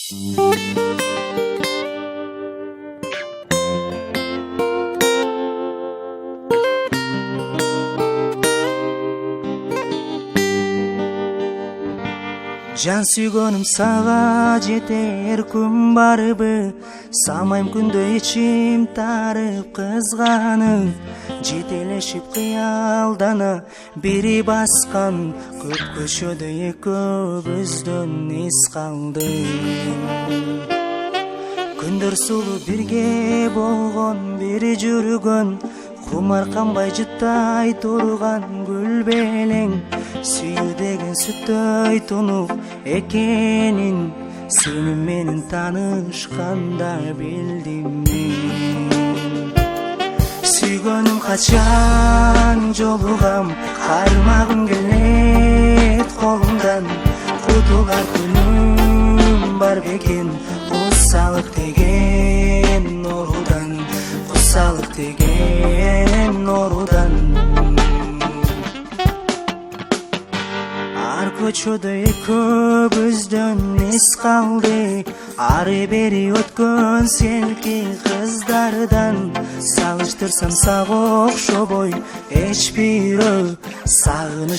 Жан сүйгөнүм сага жетер күн барбы, самайм күндө ичим тарып кызганып, жетелешип кыялдана бири баскан көп көчөдө экөөбүздөн эс калды. Күндөр сулуу бирге болгон, бири жүргөн, кумар канбай жыттай турган гүл белең, сүйүү деген сүттөй тунук экенин сени менен таанышканда билдим мен. Сүйгөнүм качан жолугам, кармагым келет колумдан, кутулар күнүм бар бекен, кусалык деген оорудан, кусалык деген оорудан. Ар көчөдө экөөбүздөн эс калды, ары бери өткөн селки кыздардан, салыштырсам сага окшобой эч бирөө, сагыныч